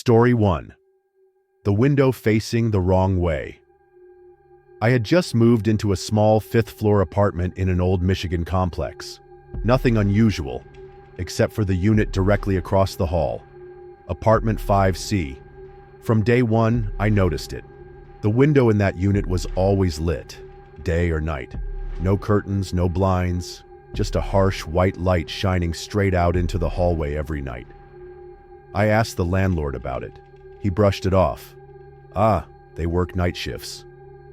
Story 1. The window facing the wrong way. I had just moved into a small fifth-floor apartment in an old Michigan complex. Nothing unusual, except for the unit directly across the hall, Apartment 5C. From day one, I noticed it. The window in that unit was always lit, day or night. No curtains, no blinds, just a harsh white light shining straight out into the hallway every night. I asked the landlord about it. He brushed it off. They work night shifts.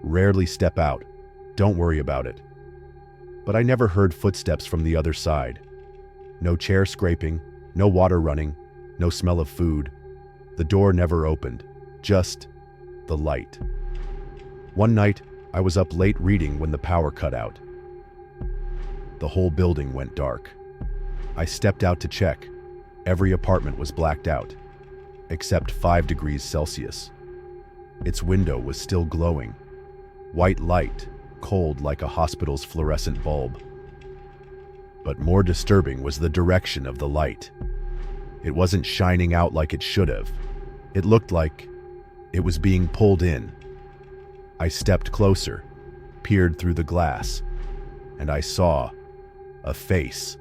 Rarely step out. Don't worry about it. But I never heard footsteps from the other side. No chair scraping, no water running, no smell of food. The door never opened, just the light. One night, I was up late reading when the power cut out. The whole building went dark. I stepped out to check. Every apartment was blacked out, except 5 degrees Celsius. Its window was still glowing. White light, cold like a hospital's fluorescent bulb. But more disturbing was the direction of the light. It wasn't shining out like it should have. It looked like it was being pulled in. I stepped closer, peered through the glass, and I saw a face.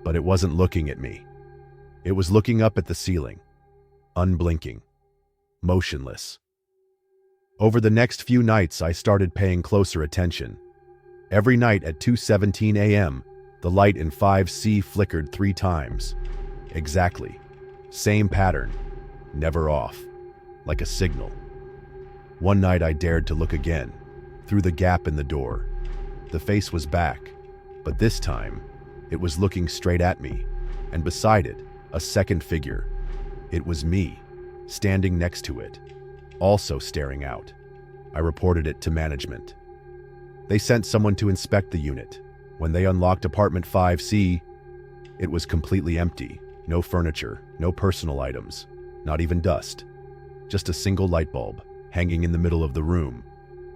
But it wasn't looking at me. It was looking up at the ceiling, unblinking, motionless. Over the next few nights, I started paying closer attention. Every night at 2:17 a.m., the light in 5C flickered 3 times. Exactly. Same pattern. Never off. Like a signal. One night I dared to look again, through the gap in the door. The face was back, but this time, it was looking straight at me, and beside it, a second figure. It was me, standing next to it, also staring out. I reported it to management. They sent someone to inspect the unit. When they unlocked Apartment 5C, it was completely empty. No furniture, no personal items, not even dust. Just a single light bulb, hanging in the middle of the room,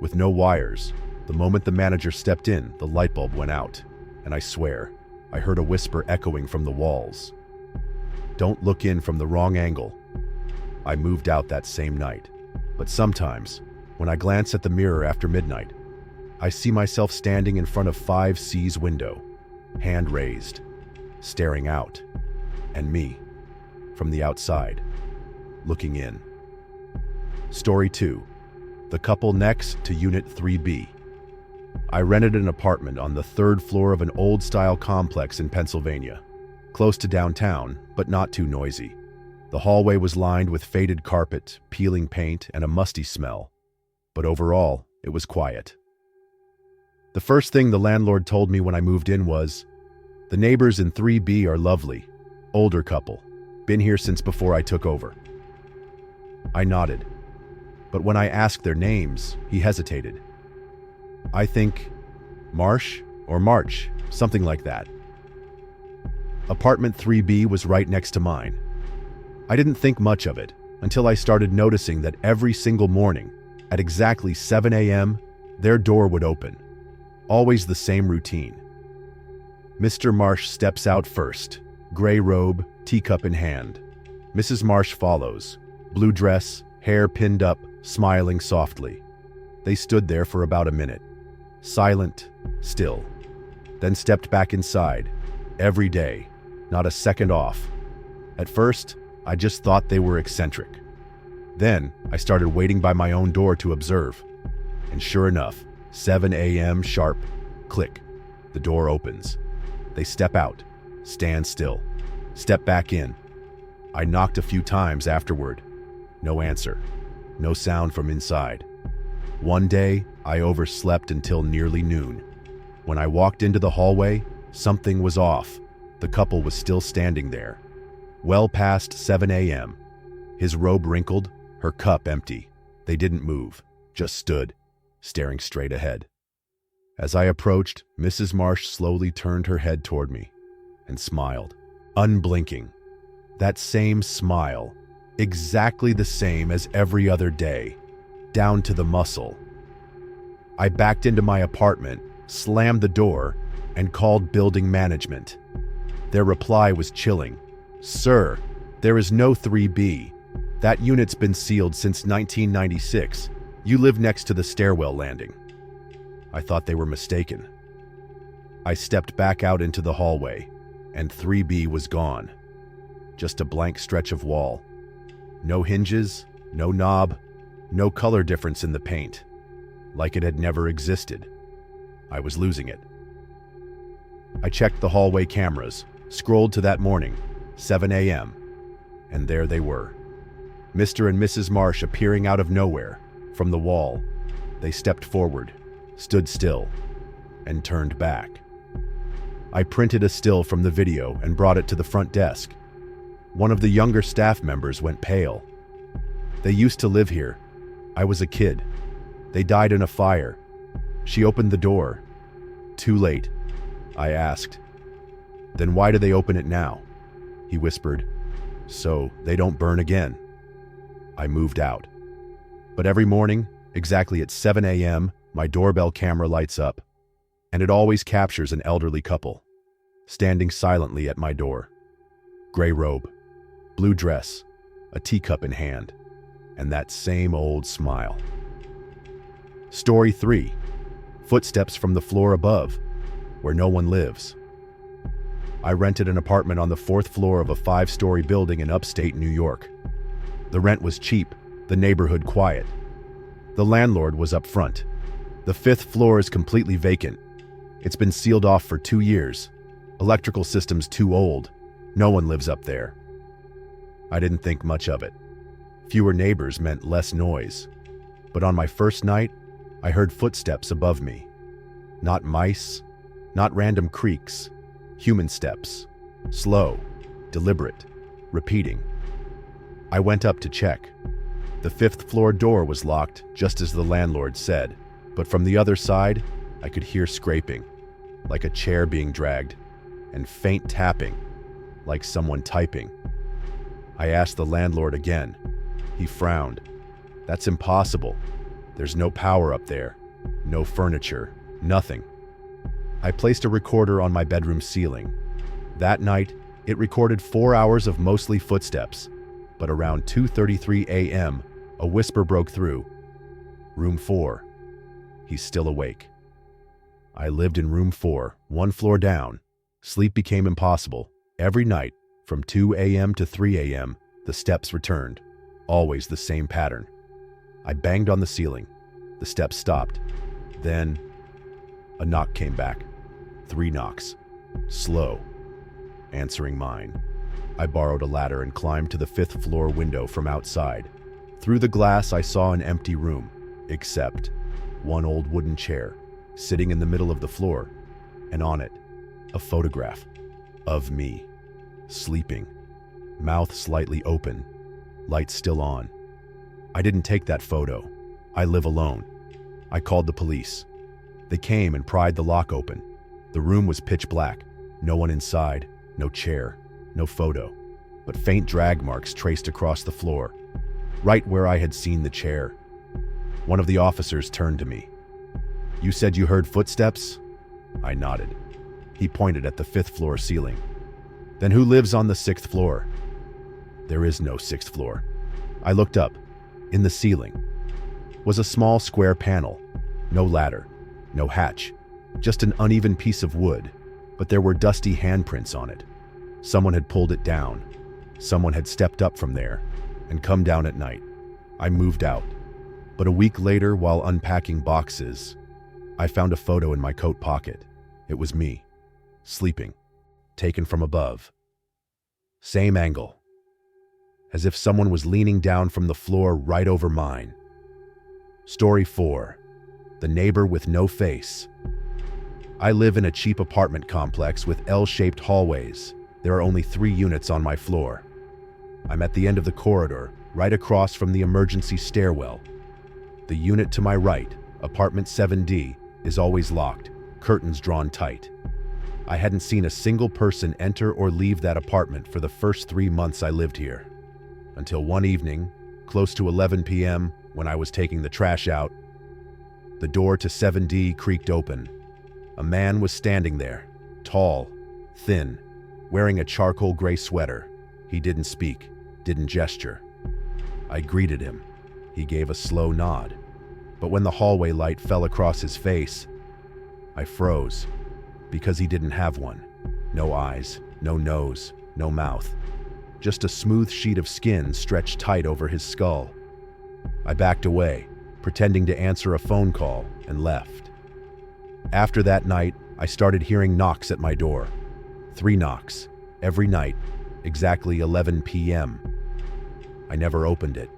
with no wires. The moment the manager stepped in, the light bulb went out, and I swear, I heard a whisper echoing from the walls. Don't look in from the wrong angle. I moved out that same night, but sometimes, when I glance at the mirror after midnight, I see myself standing in front of 5C's window, hand raised, staring out, and me, from the outside, looking in. Story 2. The couple next to Unit 3B. I rented an apartment on the 3rd floor of an old-style complex in Pennsylvania, close to downtown, but not too noisy. The hallway was lined with faded carpet, peeling paint, and a musty smell, but overall, it was quiet. The first thing the landlord told me when I moved in was, "The neighbors in 3B are lovely. Older couple. Been here since before I took over." I nodded, but when I asked their names, he hesitated. I think Marsh or March, something like that. Apartment 3B was right next to mine. I didn't think much of it until I started noticing that every single morning, at exactly 7 a.m., their door would open. Always the same routine. Mr. Marsh steps out first, gray robe, teacup in hand. Mrs. Marsh follows, blue dress, hair pinned up, smiling softly. They stood there for about a minute, silent, still, then stepped back inside, every day, not a second off. At first, I just thought they were eccentric. Then, I started waiting by my own door to observe. And sure enough, 7 a.m. sharp, click, the door opens. They step out, stand still, step back in. I knocked a few times afterward. No answer, no sound from inside. One day, I overslept until nearly noon. When I walked into the hallway, something was off. The couple was still standing there. Well past 7 a.m. His robe wrinkled, her cup empty. They didn't move, just stood, staring straight ahead. As I approached, Mrs. Marsh slowly turned her head toward me and smiled, unblinking. That same smile, exactly the same as every other day, down to the muscle. I backed into my apartment, slammed the door, and called building management. Their reply was chilling. "Sir, there is no 3B. That unit's been sealed since 1996. You live next to the stairwell landing." I thought they were mistaken. I stepped back out into the hallway, and 3B was gone. Just a blank stretch of wall. No hinges, no knob, no color difference in the paint. Like it had never existed. I was losing it. I checked the hallway cameras, scrolled to that morning, 7 a.m., and there they were. Mr. and Mrs. Marsh appearing out of nowhere, from the wall. They stepped forward, stood still, and turned back. I printed a still from the video and brought it to the front desk. One of the younger staff members went pale. "They used to live here. I was a kid. They died in a fire." She opened the door. "Too late," I asked. "Then why do they open it now?" He whispered. "So they don't burn again." I moved out. But every morning, exactly at 7 a.m., my doorbell camera lights up, and it always captures an elderly couple, standing silently at my door. Gray robe, blue dress, a teacup in hand, and that same old smile. Story 3. Footsteps from the floor above, where no one lives. I rented an apartment on the 4th floor of a 5-story building in upstate New York. The rent was cheap, the neighborhood quiet. The landlord was up front. The 5th floor is completely vacant. It's been sealed off for 2 years. Electrical system's too old. No one lives up there. I didn't think much of it. Fewer neighbors meant less noise. But on my first night, I heard footsteps above me. Not mice, not random creaks. Human steps. Slow, deliberate, repeating. I went up to check. The 5th floor door was locked, just as the landlord said, but from the other side, I could hear scraping, like a chair being dragged, and faint tapping, like someone typing. I asked the landlord again. He frowned. "That's impossible. There's no power up there, no furniture, nothing." I placed a recorder on my bedroom ceiling. That night, it recorded 4 hours of mostly footsteps, but around 2:33 a.m., a whisper broke through. "Room 4. He's still awake." I lived in room 4, 1 floor down. Sleep became impossible. Every night, from 2 a.m. to 3 a.m., the steps returned. Always the same pattern. I banged on the ceiling. The steps stopped. Then, a knock came back. 3 knocks. Slow. Answering mine. I borrowed a ladder and climbed to the 5th floor window from outside. Through the glass, I saw an empty room, except one old wooden chair, sitting in the middle of the floor, and on it, a photograph of me, sleeping, mouth slightly open, light still on. I didn't take that photo. I live alone. I called the police. They came and pried the lock open. The room was pitch black. No one inside, no chair, no photo, but faint drag marks traced across the floor, right where I had seen the chair. One of the officers turned to me. "You said you heard footsteps?" I nodded. He pointed at the 5th floor ceiling. "Then who lives on the 6th floor?" "There is no 6th floor." I looked up. In the ceiling was a small square panel. No ladder, no hatch, just an uneven piece of wood, but there were dusty handprints on it. Someone had pulled it down. Someone had stepped up from there and come down at night. I moved out. But a week later, while unpacking boxes, I found a photo in my coat pocket. It was me, sleeping, taken from above. Same angle, as if someone was leaning down from the floor right over mine. Story 4. The neighbor with no face. I live in a cheap apartment complex with L-shaped hallways. There are only 3 units on my floor. I'm at the end of the corridor, right across from the emergency stairwell. The unit to my right, apartment 7D, is always locked, curtains drawn tight. I hadn't seen a single person enter or leave that apartment for the first 3 months I lived here. Until one evening, close to 11 p.m., when I was taking the trash out, the door to 7D creaked open. A man was standing there, tall, thin, wearing a charcoal gray sweater. He didn't speak, didn't gesture. I greeted him. He gave a slow nod. But when the hallway light fell across his face, I froze, because he didn't have one. No eyes, no nose, no mouth. Just a smooth sheet of skin stretched tight over his skull. I backed away, pretending to answer a phone call, and left. After that night, I started hearing knocks at my door. 3 knocks, every night, exactly 11 p.m. I never opened it.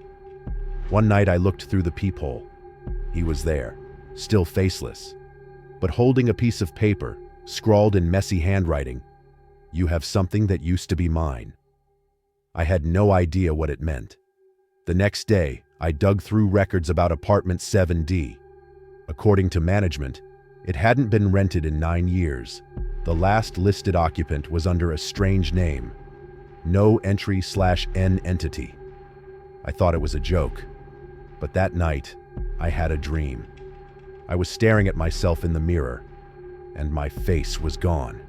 One night I looked through the peephole. He was there, still faceless, but holding a piece of paper, scrawled in messy handwriting, "You have something that used to be mine." I had no idea what it meant. The next day, I dug through records about apartment 7D. According to management, it hadn't been rented in 9 years. The last listed occupant was under a strange name, No Entry/N Entity. I thought it was a joke, but that night, I had a dream. I was staring at myself in the mirror, and my face was gone.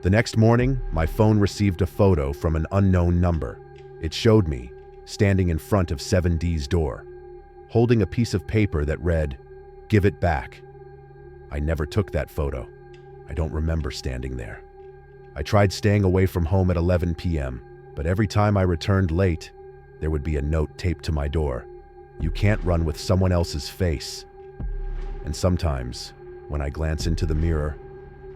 The next morning, my phone received a photo from an unknown number. It showed me, standing in front of 7D's door, holding a piece of paper that read, "Give it back." I never took that photo. I don't remember standing there. I tried staying away from home at 11 p.m., but every time I returned late, there would be a note taped to my door. "You can't run with someone else's face." And sometimes, when I glance into the mirror,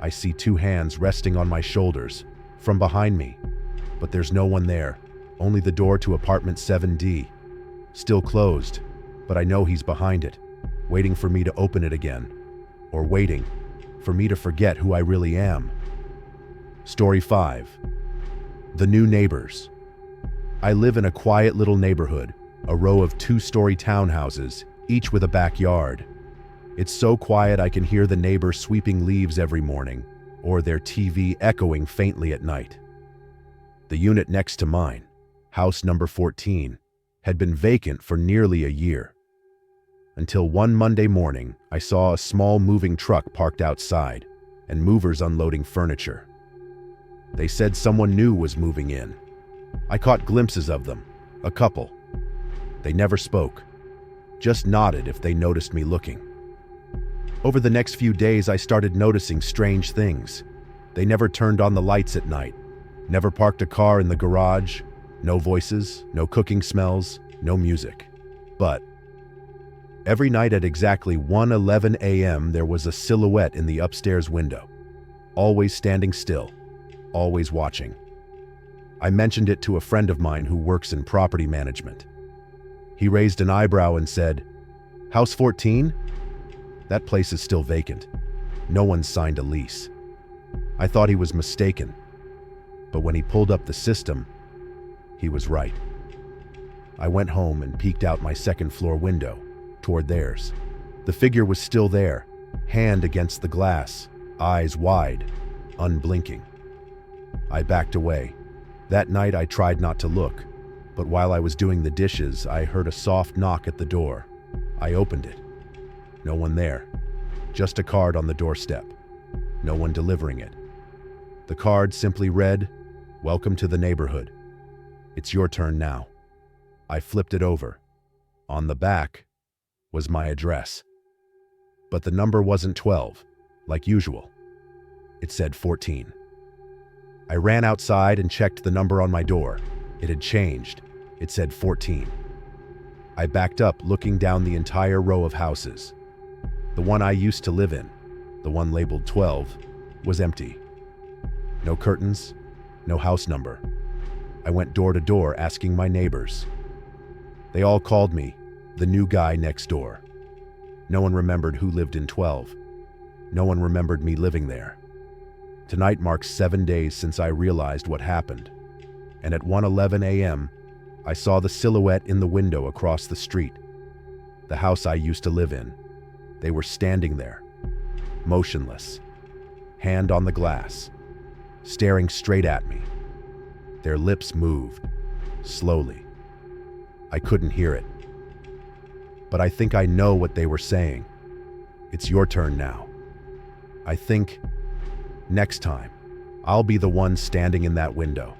I see 2 hands resting on my shoulders, from behind me. But there's no one there, only the door to apartment 7D. Still closed, but I know he's behind it, waiting for me to open it again, or waiting for me to forget who I really am. Story 5. The New Neighbors. I live in a quiet little neighborhood, a row of 2-story townhouses, each with a backyard. It's so quiet I can hear the neighbor sweeping leaves every morning, or their TV echoing faintly at night. The unit next to mine, house number 14, had been vacant for nearly a year. Until one Monday morning, I saw a small moving truck parked outside, and movers unloading furniture. They said someone new was moving in. I caught glimpses of them, a couple. They never spoke, just nodded if they noticed me looking. Over the next few days, I started noticing strange things. They never turned on the lights at night, never parked a car in the garage, no voices, no cooking smells, no music. But every night at exactly 1:11 a.m., there was a silhouette in the upstairs window, always standing still, always watching. I mentioned it to a friend of mine who works in property management. He raised an eyebrow and said, "House 14? That place is still vacant. No one signed a lease." I thought he was mistaken, but when he pulled up the system, he was right. I went home and peeked out my second-floor window, toward theirs. The figure was still there, hand against the glass, eyes wide, unblinking. I backed away. That night I tried not to look, but while I was doing the dishes, I heard a soft knock at the door. I opened it. No one there. Just a card on the doorstep. No one delivering it. The card simply read, "Welcome to the neighborhood. It's your turn now." I flipped it over. On the back was my address. But the number wasn't 12, like usual. It said 14. I ran outside and checked the number on my door. It had changed. It said 14. I backed up, looking down the entire row of houses. The one I used to live in, the one labeled 12, was empty. No curtains, no house number. I went door to door asking my neighbors. They all called me the new guy next door. No one remembered who lived in 12. No one remembered me living there. Tonight marks 7 days since I realized what happened. And at 1:11 a.m., I saw the silhouette in the window across the street. The house I used to live in. They were standing there, motionless, hand on the glass, staring straight at me. Their lips moved, slowly. I couldn't hear it. But I think I know what they were saying. "It's your turn now." I think, next time, I'll be the one standing in that window.